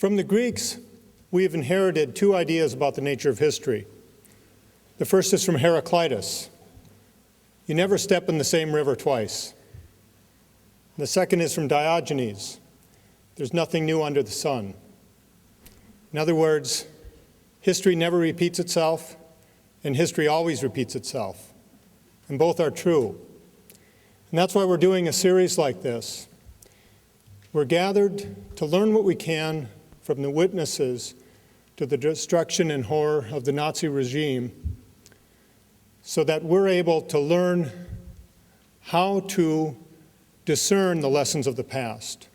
From the Greeks, we have inherited two ideas about the nature of history. The first is from Heraclitus. You never step in the same river twice. And the second is from Diogenes. There's nothing new under the sun. In other words, history never repeats itself, and history always repeats itself. And both are true. And that's why we're doing a series like this. We're gathered to learn what we can from the witnesses to the destruction and horror of the Nazi regime, so that we're able to learn how to discern the lessons of the past.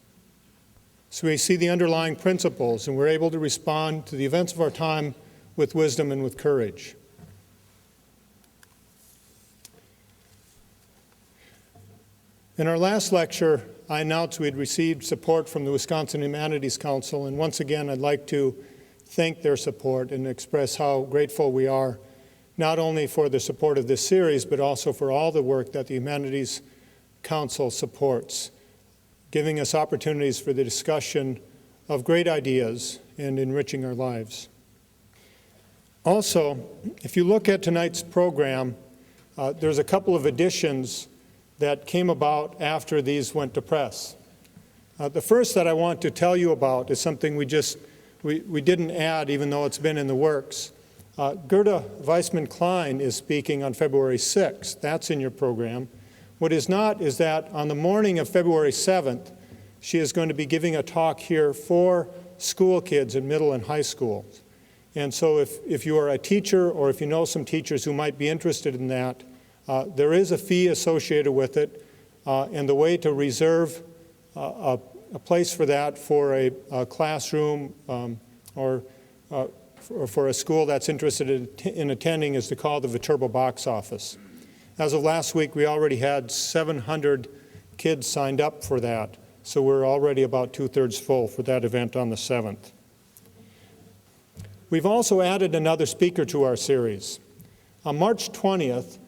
So we see the underlying principles, and we're able to respond to the events of our time with wisdom and with courage. In our last lecture, I announced we had received support from the Wisconsin Humanities Council, and once again I'd like to thank their support and express how grateful we are, not only for the support of this series, but also for all the work that the Humanities Council supports, giving us opportunities for the discussion of great ideas and enriching our lives. Also, if you look at tonight's program, there's a couple of additions that came about after these went to press. The first that I want to tell you about is something we just we didn't add, even though it's been in the works. Gerda Weissman-Klein is speaking on February 6th. That's in your program. What is not is that on the morning of February 7th, she is going to be giving a talk here for school kids in middle and high schools. And so if you are a teacher or if you know some teachers who might be interested in that, there is a fee associated with it, and the way to reserve a place for that for a classroom or for a school that's interested in attending is to call the Viterbo box office. As of last week, we already had 700 kids signed up for that, so we're already about 2/3 full for that event on the 7th. We've also added another speaker to our series. On March 20th,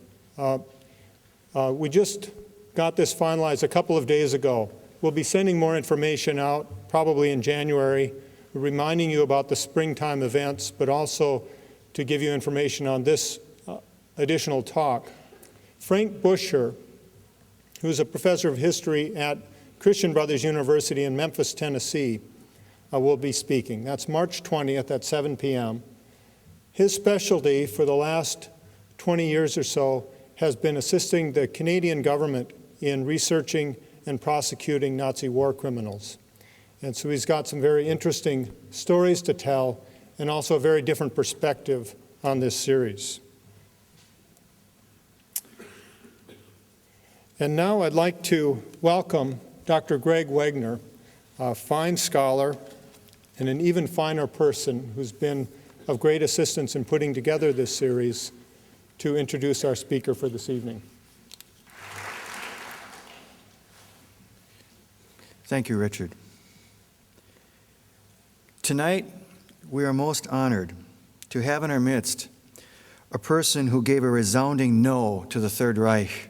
we just got this finalized a couple of days ago. We'll be sending more information out, probably in January, reminding you about the springtime events, but also to give you information on this additional talk. Frank Busher, who's a professor of history at Christian Brothers University in Memphis, Tennessee, will be speaking. That's March 20th at 7 p.m. His specialty for the last 20 years or so has been assisting the Canadian government in researching and prosecuting Nazi war criminals. And so he's got some very interesting stories to tell and also a very different perspective on this series. And now I'd like to welcome Dr. Greg Wegner, a fine scholar and an even finer person who's been of great assistance in putting together this series, to introduce our speaker for this evening. Thank you, Richard. Tonight, we are most honored to have in our midst a person who gave a resounding no to the Third Reich.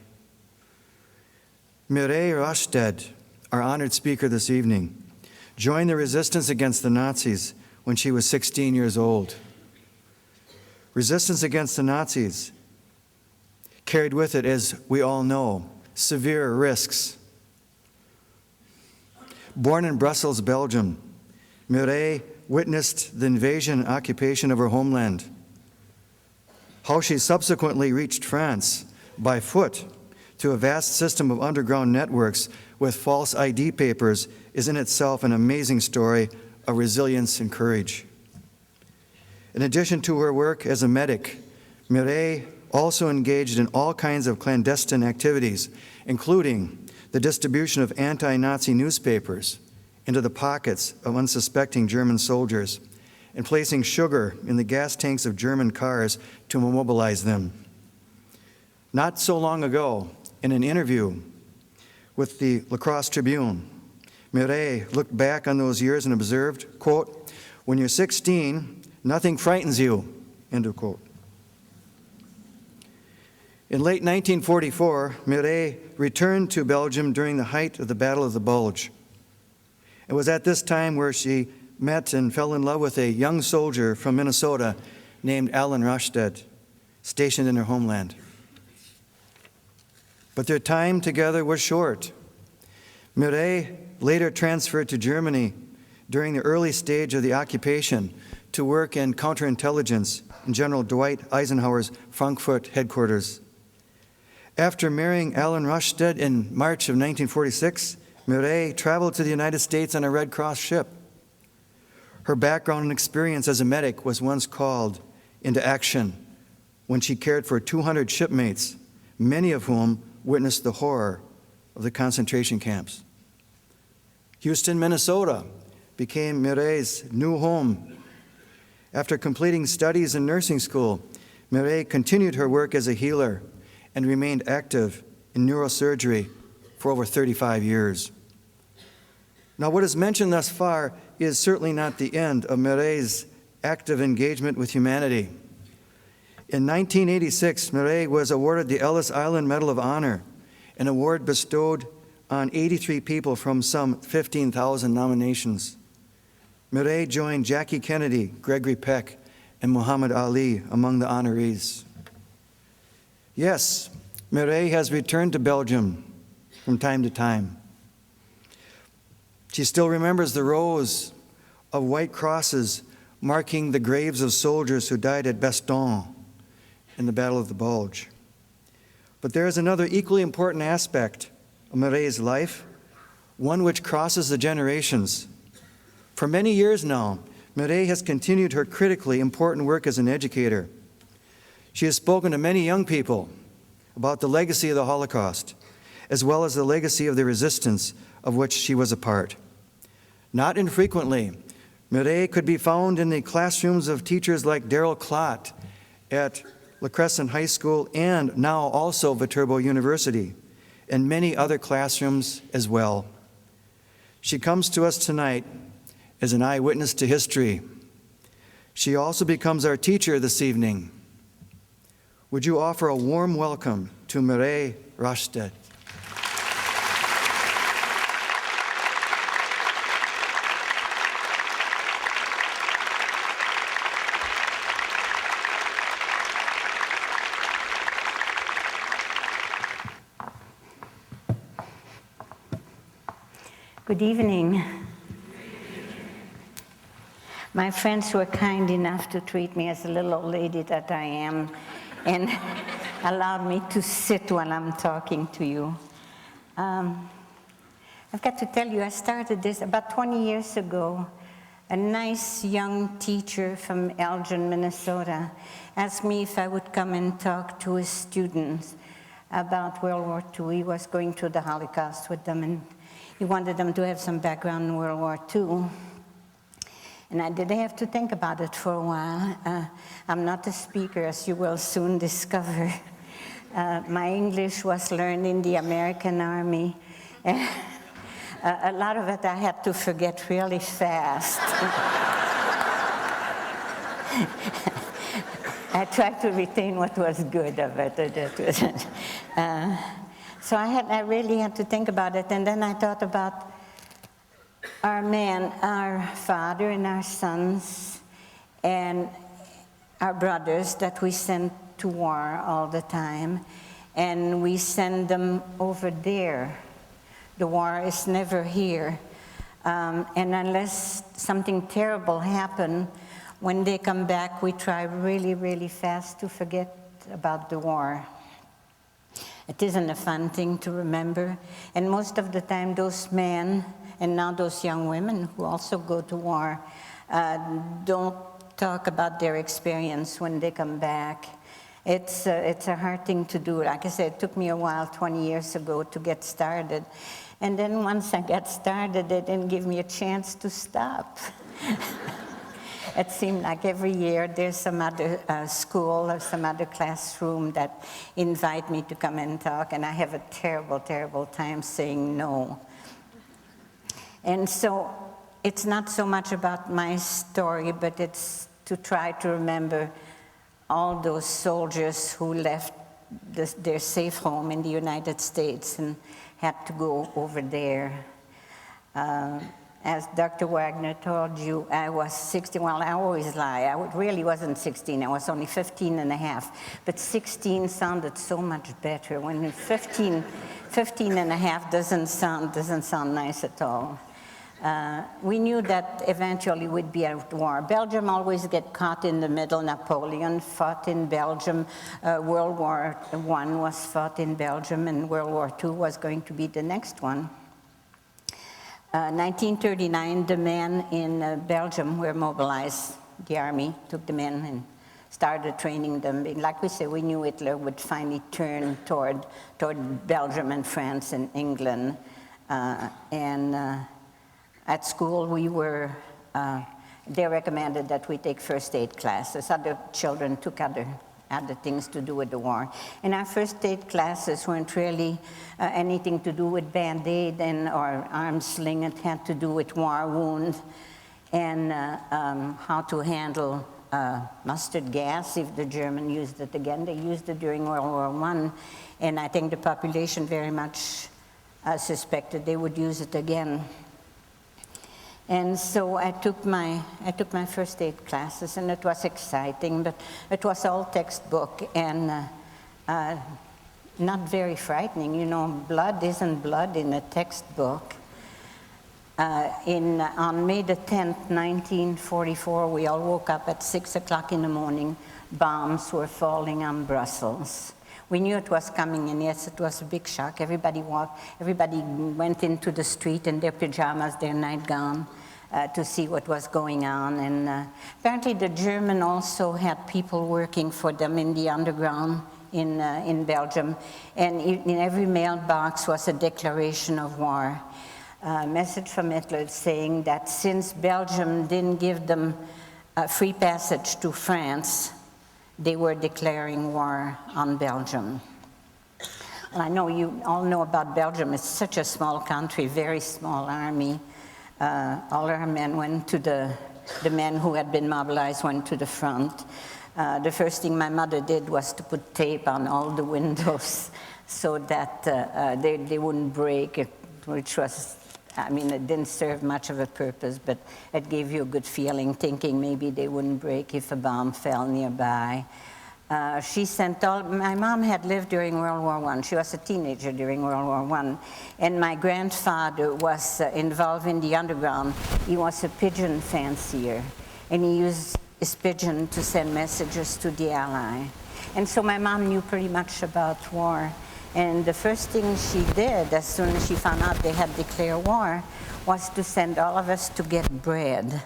Mireille Rostad, our honored speaker this evening, joined the resistance against the Nazis when she was 16 years old. Resistance against the Nazis carried with it, as we all know, severe risks. Born in Brussels, Belgium, Mireille witnessed the invasion and occupation of her homeland. How she subsequently reached France by foot through a vast system of underground networks with false ID papers is in itself an amazing story of resilience and courage. In addition to her work as a medic, Mireille also engaged in all kinds of clandestine activities, including the distribution of anti-Nazi newspapers into the pockets of unsuspecting German soldiers and placing sugar in the gas tanks of German cars to immobilize them. Not so long ago, in an interview with the La Crosse Tribune, Mireille looked back on those years and observed, quote, "When you're 16, nothing frightens you," end of quote. In late 1944, Mireille returned to Belgium during the height of the Battle of the Bulge. It was at this time where she met and fell in love with a young soldier from Minnesota named Alan Rostad, stationed in her homeland. But their time together was short. Mireille later transferred to Germany during the early stage of the occupation to work in counterintelligence in General Dwight Eisenhower's Frankfurt headquarters. After marrying Alan Rostad in March of 1946, Mireille traveled to the United States on a Red Cross ship. Her background and experience as a medic was once called into action when she cared for 200 shipmates, many of whom witnessed the horror of the concentration camps. Houston, Minnesota became Mireille's new home. After completing studies in nursing school, Mireille continued her work as a healer and remained active in neurosurgery for over 35 years. Now, what is mentioned thus far is certainly not the end of Mireille's active engagement with humanity. In 1986, Mireille was awarded the Ellis Island Medal of Honor, an award bestowed on 83 people from some 15,000 nominations. Mireille joined Jackie Kennedy, Gregory Peck, and Muhammad Ali among the honorees. Yes, Mireille has returned to Belgium from time to time. She still remembers the rows of white crosses marking the graves of soldiers who died at Bastogne in the Battle of the Bulge. But there is another equally important aspect of Mireille's life, one which crosses the generations. For many years now, Mireille has continued her critically important work as an educator. She has spoken to many young people about the legacy of the Holocaust, as well as the legacy of the resistance of which she was a part. Not infrequently, Mireille could be found in the classrooms of teachers like Daryl Klott at La Crescent High School and now also Viterbo University, and many other classrooms as well. She comes to us tonight as an eyewitness to history. She also becomes our teacher this evening. Would you offer a warm welcome to Mireille Rostad? Good evening. My friends were kind enough to treat me as a little old lady that I am and allowed me to sit while I'm talking to you. I've got to tell you, I started this about 20 years ago. A nice young teacher from Elgin, Minnesota, asked me if I would come and talk to his students about World War II. He was going through the Holocaust with them, and he wanted them to have some background in World War II. And I did have to think about it for a while. I'm not a speaker, as you will soon discover. My English was learned in the American Army. A lot of it I had to forget really fast. I tried to retain what was good of it. So I really had to think about it, and then I thought about our father and our sons and our brothers that we sent to war all the time, and we send them over there. The war is never here. And unless something terrible happened, when they come back, we try really, really fast to forget about the war. It isn't a fun thing to remember. And most of the time, those men, and now those young women who also go to war, don't talk about their experience when they come back. It's a hard thing to do. Like I said, it took me a while, 20 years ago, to get started. And then once I got started, they didn't give me a chance to stop. It seemed like every year there's some other school or some other classroom that invite me to come and talk, and I have a terrible, terrible time saying no. And so it's not so much about my story, but it's to try to remember all those soldiers who left their safe home in the United States and had to go over there. As Dr. Wagner told you, I was 16. Well, I always lie. I really wasn't 16. I was only 15 and a half. But 16 sounded so much better. When 15 and a half doesn't sound nice at all. We knew that eventually we'd be at war. Belgium always get caught in the middle. Napoleon fought in Belgium. World War I was fought in Belgium, and World War II was going to be the next one. 1939, the men in Belgium were mobilized. The army took them in and started training them. Like we say, we knew Hitler would finally turn toward Belgium and France and England. At school, they recommended that we take first aid classes. Other children took other things to do with the war. And our first aid classes weren't really anything to do with Band-Aid or arm sling. It had to do with war wounds and how to handle mustard gas if the Germans used it again. They used it during World War I, and I think the population very much suspected they would use it again. And so I took my first aid classes, and it was exciting, but it was all textbook and not very frightening. You know, blood isn't blood in a textbook. On May the 10th, 1944, we all woke up at 6 o'clock in the morning. Bombs were falling on Brussels. We knew it was coming, and yes, it was a big shock. Everybody went into the street in their pajamas, their nightgown, to see what was going on. And apparently the German also had people working for them in the underground in Belgium. And in every mailbox was a declaration of war. A message from Hitler saying that since Belgium didn't give them free passage to France, they were declaring war on Belgium. Well, I know you all know about Belgium. It's such a small country, very small army. All our men went to the men who had been mobilized went to the front. The first thing my mother did was to put tape on all the windows so that they wouldn't break, which was, I mean, it didn't serve much of a purpose, but it gave you a good feeling, thinking maybe they wouldn't break if a bomb fell nearby. She sent my mom had lived during World War I. She was a teenager during World War I. And my grandfather was involved in the underground. He was a pigeon fancier, and he used his pigeon to send messages to the Ally. And so my mom knew pretty much about war. And the first thing she did, as soon as she found out they had declared war, was to send all of us to get bread.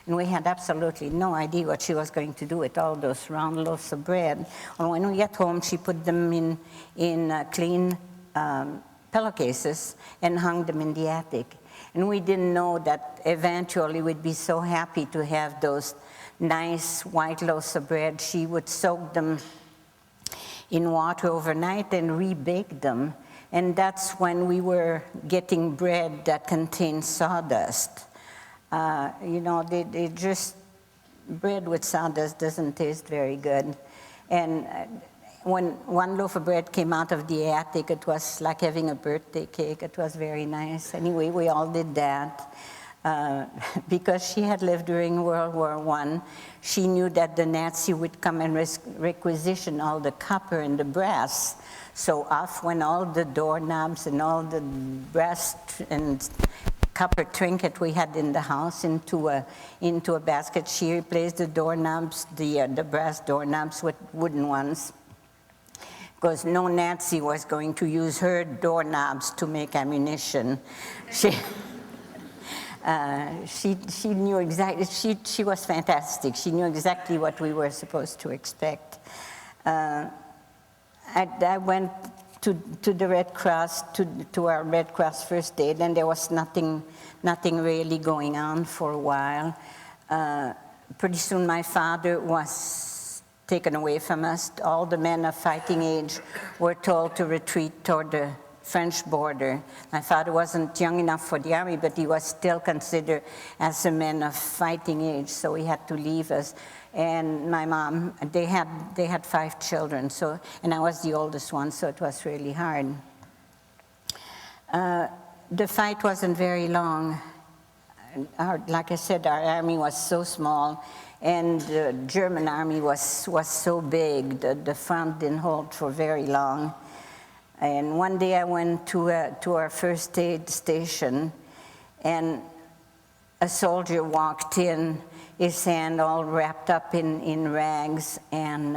And we had absolutely no idea what she was going to do with all those round loaves of bread. And when we got home, she put them in clean pillowcases and hung them in the attic. And we didn't know that eventually we'd be so happy to have those nice white loaves of bread. She would soak them in water overnight and rebake them. And that's when we were getting bread that contained sawdust. You know, they just, bread with sawdust doesn't taste very good. And when one loaf of bread came out of the attic, it was like having a birthday cake. It was very nice. Anyway, we all did that. Because she had lived during World War I, she knew that the Nazi would come and requisition all the copper and the brass. So off went all the doorknobs and all the brass and copper trinket we had in the house into a basket. She replaced the doorknobs, the brass doorknobs, with wooden ones, because no Nazi was going to use her doorknobs to make ammunition. She knew exactly, she was fantastic. She knew exactly what we were supposed to expect. I went to the Red Cross, to our Red Cross first aid, and there was nothing really going on for a while. Pretty soon my father was taken away from us. All the men of fighting age were told to retreat toward the French border. My father wasn't young enough for the army, but he was still considered as a man of fighting age, so he had to leave us. And my mom, they had 5 children, and I was the oldest one, so it was really hard. The fight wasn't very long. Like I said, our army was so small, and the German army was so big that the front didn't hold for very long. And one day I went to our first aid station, and a soldier walked in, his hand all wrapped up in rags, and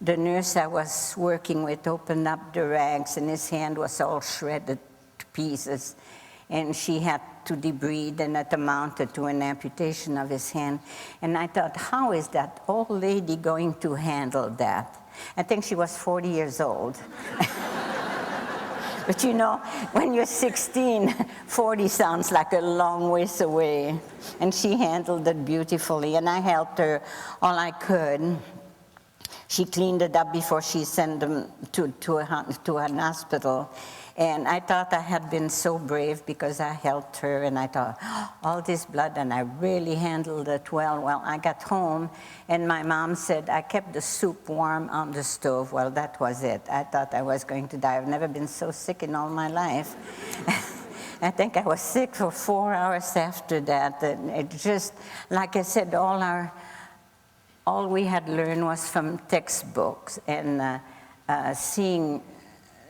the nurse I was working with opened up the rags, and his hand was all shredded to pieces, and she had to debride, and it amounted to an amputation of his hand. And I thought, how is that old lady going to handle that? I think she was 40 years old. But you know, when you're 16, 40 sounds like a long ways away. And she handled it beautifully, and I helped her all I could. She cleaned it up before she sent them to an hospital. And I thought I had been so brave because I helped her, and I thought, oh, all this blood, and I really handled it well. Well, I got home, and my mom said, I kept the soup warm on the stove. Well, that was it. I thought I was going to die. I've never been so sick in all my life. I think I was sick for 4 hours after that. And it just, like I said, all we had learned was from textbooks, and seeing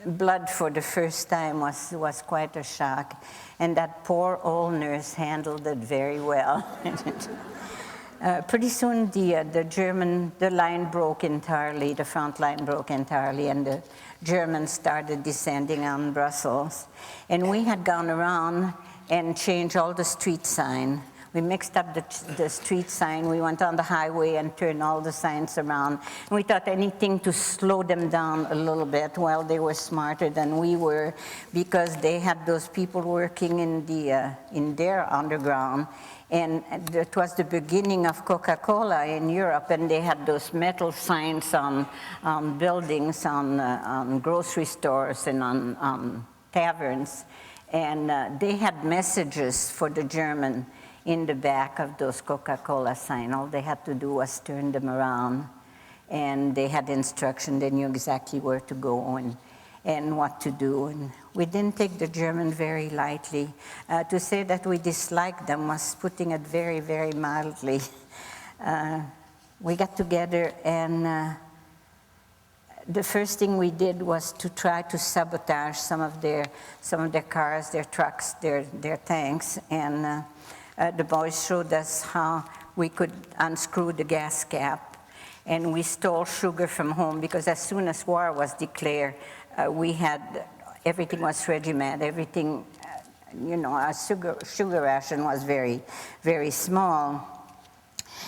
blood for the first time was quite a shock. And that poor old nurse handled it very well. Pretty soon the line broke entirely, the front line broke entirely, and the Germans started descending on Brussels. And we had gone around and changed all the street sign. We mixed up the street sign. We went on the highway and turned all the signs around. And we thought anything to slow them down a little bit. Well, they were smarter than we were, because they had those people working in their underground. And it was the beginning of Coca-Cola in Europe, and they had those metal signs on buildings, on grocery stores, and on taverns. And they had messages for the German in the back of those Coca-Cola signs. All they had to do was turn them around, and they had instruction. They knew exactly where to go and what to do. And we didn't take the German very lightly. To say that we disliked them was putting it very, very mildly. We got together, and the first thing we did was to try to sabotage some of their cars, their trucks, their tanks. And the boys showed us how we could unscrew the gas cap. And we stole sugar from home, because as soon as war was declared, everything was regimented, everything, our sugar ration was very, very small.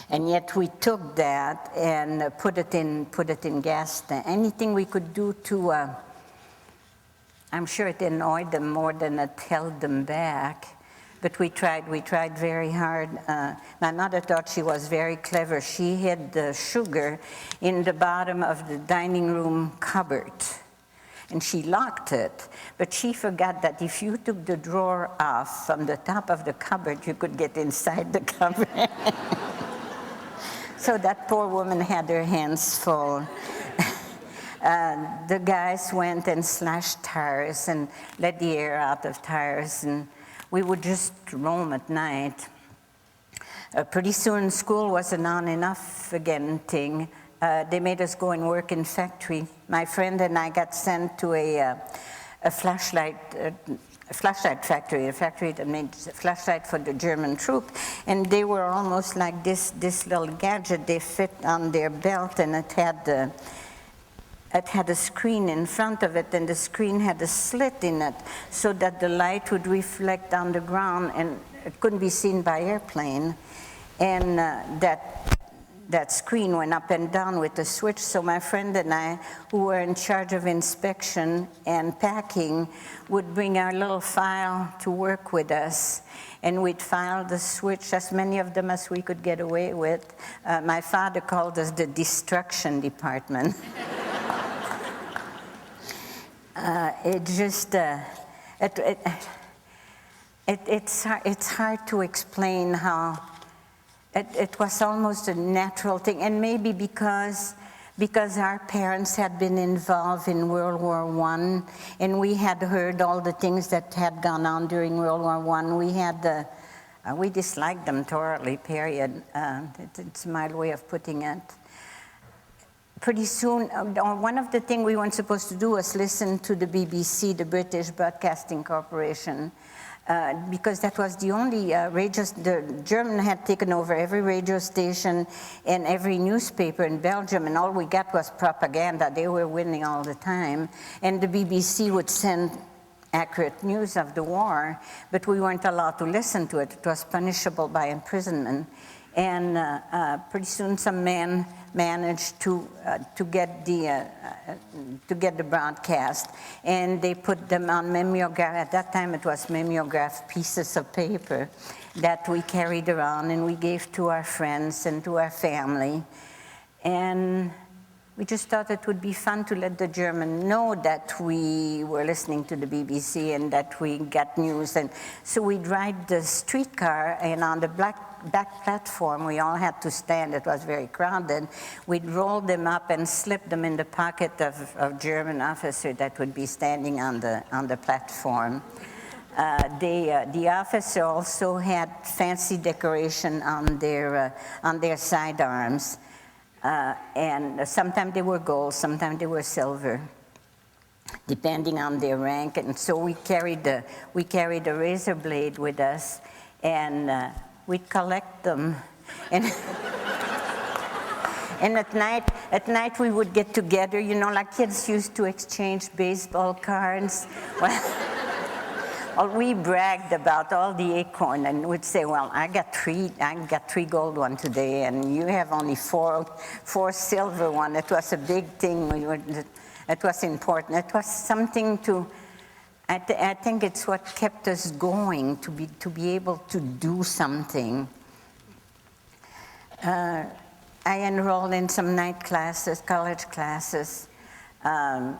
And yet we took that and put it in gas tank. Anything we could do to, I'm sure it annoyed them more than it held them back. But we tried very hard. My mother thought she was very clever. She hid the sugar in the bottom of the dining room cupboard, and she locked it. But she forgot that if you took the drawer off from the top of the cupboard, you could get inside the cupboard. So that poor woman had her hands full. The guys went and slashed tires and let the air out of tires, and we would just roam at night. Pretty soon, school was an on-and-off again thing. They made us go and work in factory. My friend and I got sent to a flashlight factory, a factory that made flashlight for the German troop. And they were almost like this little gadget. They fit on their belt, and it had a screen in front of it, and the screen had a slit in it so that the light would reflect on the ground, and it couldn't be seen by airplane. And that screen went up and down with a switch. So my friend and I, who were in charge of inspection and packing, would bring our little file to work with us, and we'd file the switch, as many of them as we could get away with. My father called us the destruction department. It's hard to explain how it was almost a natural thing, and maybe because our parents had been involved in World War I, and we had heard all the things that had gone on during World War I. We disliked them thoroughly, period. It's my way of putting it. Pretty soon, one of the things we weren't supposed to do was listen to the BBC, the British Broadcasting Corporation, because that was the only radio. The German had taken over every radio station and every newspaper in Belgium, and all we got was propaganda. They were winning all the time. And the BBC would send accurate news of the war, but we weren't allowed to listen to it. It was punishable by imprisonment. And pretty soon some man managed to get the broadcast, and they put them on mimeograph. At that time it was mimeograph pieces of paper that we carried around and we gave to our friends and to our family. And we just thought it would be fun to let the German know that we were listening to the BBC and that we got news. And so we'd ride the streetcar, and on the back platform, we all had to stand. It was very crowded. We'd roll them up and slip them in the pocket of German officer that would be standing on the platform. The officer also had fancy decoration on their sidearms. And sometimes they were gold, sometimes they were silver. depending on their rank. And so we carried a razor blade with us, and we'd collect them. And, and at night we would get together, you know, like kids used to exchange baseball cards. Well, we bragged about all the acorn, and we'd say, well, I got three gold one today, and you have only four silver one. It was a big thing. It was important. It was something to, I think it's what kept us going, to be able to do something. I enrolled in some night classes, college classes.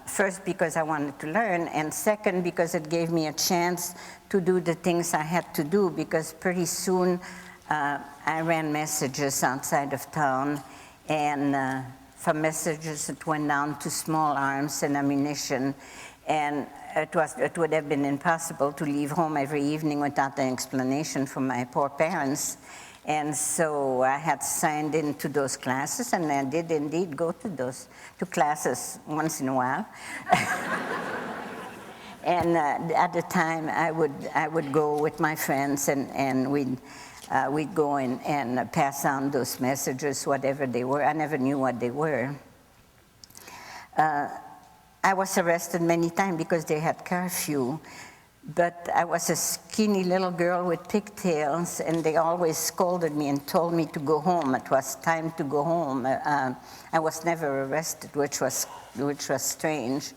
First because I wanted to learn, and second because it gave me a chance to do the things I had to do, because pretty soon I ran messages outside of town, and from messages it went down to small arms and ammunition, and it would have been impossible to leave home every evening without an explanation from my poor parents. And so I had signed into those classes, and I did indeed go to classes once in a while. And at the time, I would go with my friends, and we'd go and pass on those messages, whatever they were. I never knew what they were. I was arrested many times because they had curfew. But I was a skinny little girl with pigtails, and they always scolded me and told me to go home. It was time to go home. I was never arrested, which was strange.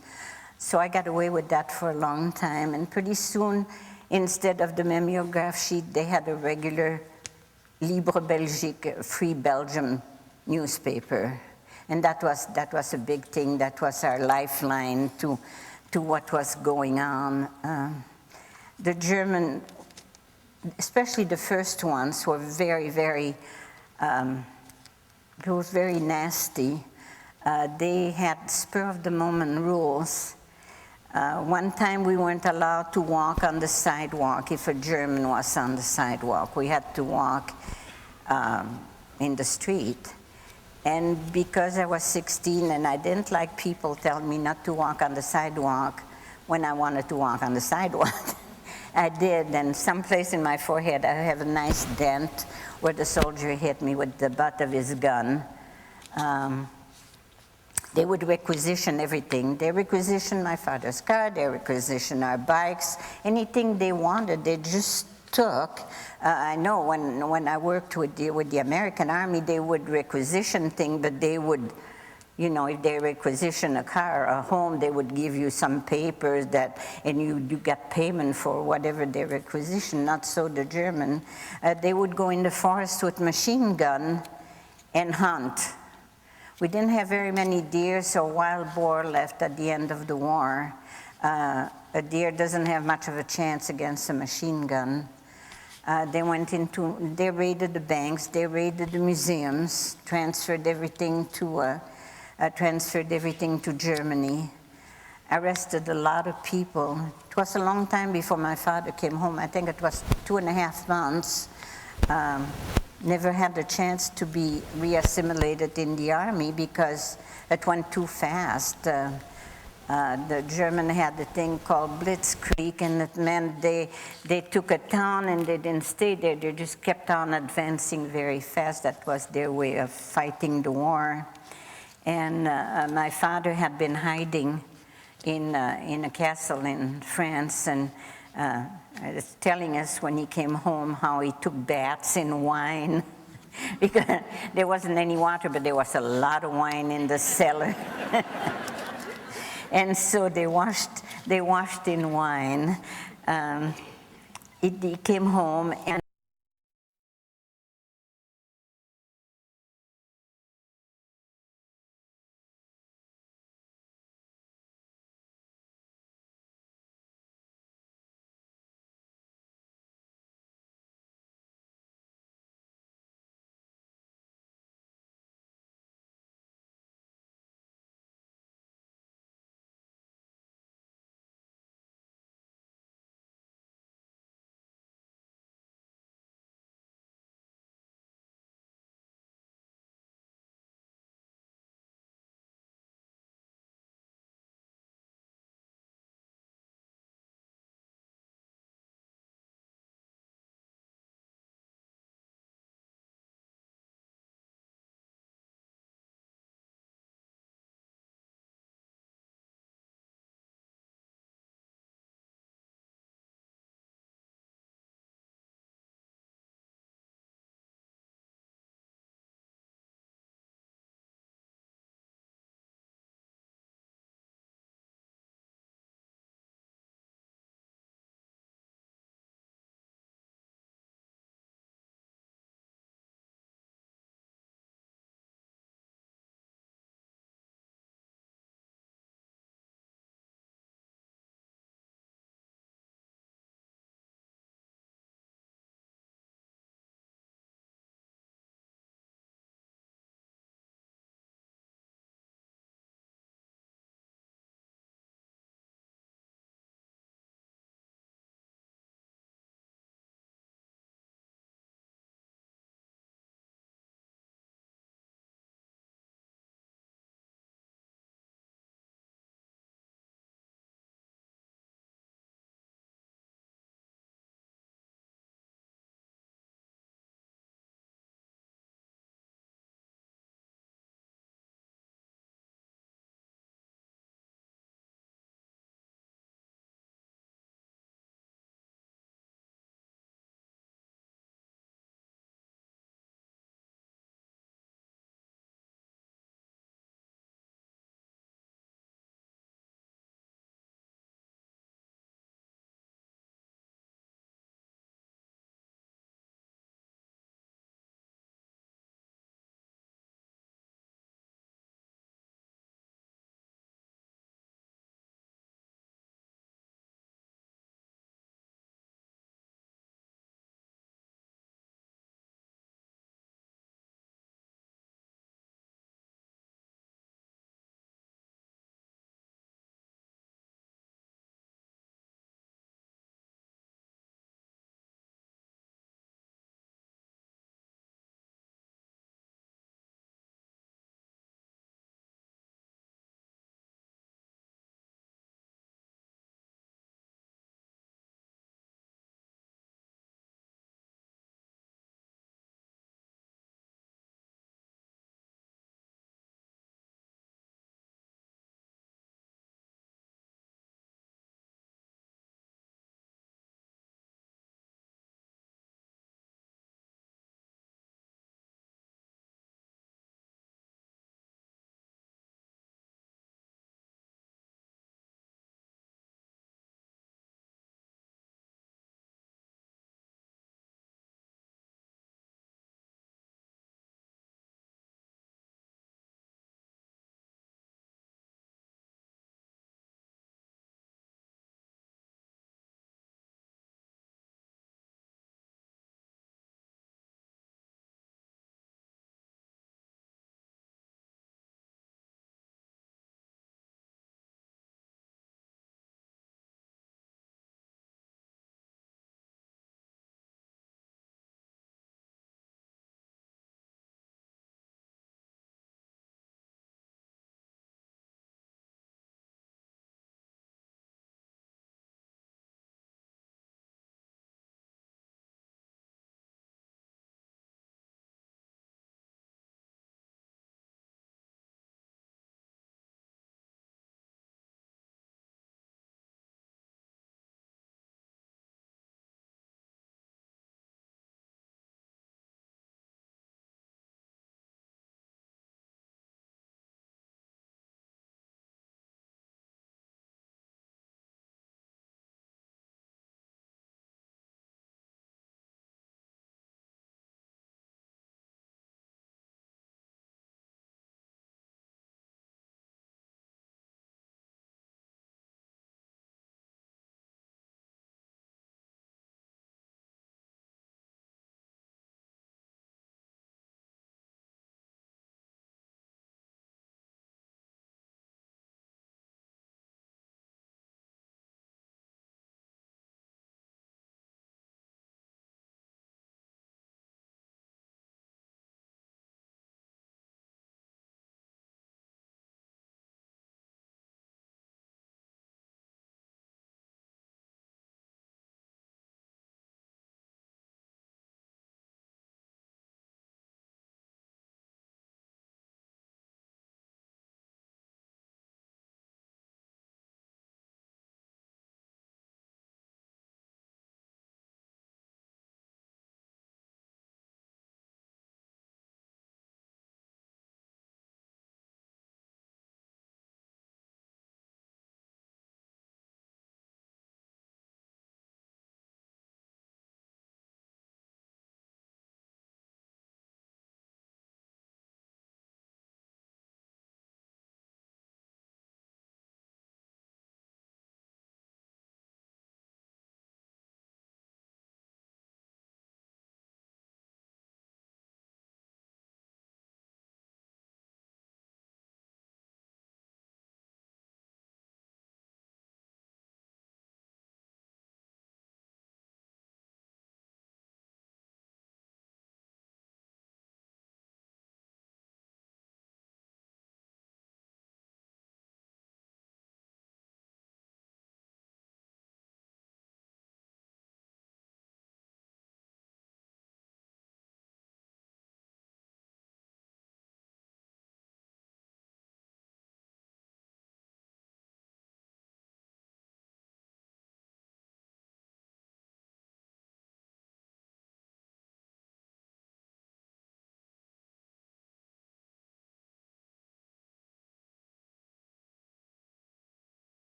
So I got away with that for a long time. And pretty soon, instead of the mimeograph sheet, they had a regular Libre Belgique, Free Belgium newspaper. And that was a big thing. That was our lifeline to what was going on. The German, especially the first ones, were very, very, it was very nasty. They had spur-of-the-moment rules. One time we weren't allowed to walk on the sidewalk if a German was on the sidewalk. We had to walk in the street. And because I was 16 and I didn't like people telling me not to walk on the sidewalk when I wanted to walk on the sidewalk, I did, and someplace in my forehead I have a nice dent where the soldier hit me with the butt of his gun. They would requisition everything. They requisitioned my father's car, they requisitioned our bikes, anything they wanted, they just took. I know when I worked with the American Army, they would requisition things, but they would, you know, if they requisition a car or a home, they would give you some papers and you got payment for whatever they requisition. Not so the German. They would go in the forest with machine gun and hunt. We didn't have very many deers or wild boar left at the end of the war. A deer doesn't have much of a chance against a machine gun. They raided the banks, they raided the museums, transferred everything to Germany, arrested a lot of people. It was a long time before my father came home. I think it was 2.5 months. Never had the chance to be reassimilated in the army because it went too fast. The German had a thing called Blitzkrieg, and it meant they took a town and they didn't stay there. They just kept on advancing very fast. That was their way of fighting the war. And my father had been hiding in a castle in France, and was telling us when he came home how he took baths in wine because there wasn't any water, but there was a lot of wine in the cellar. And so they washed in wine. He came home, and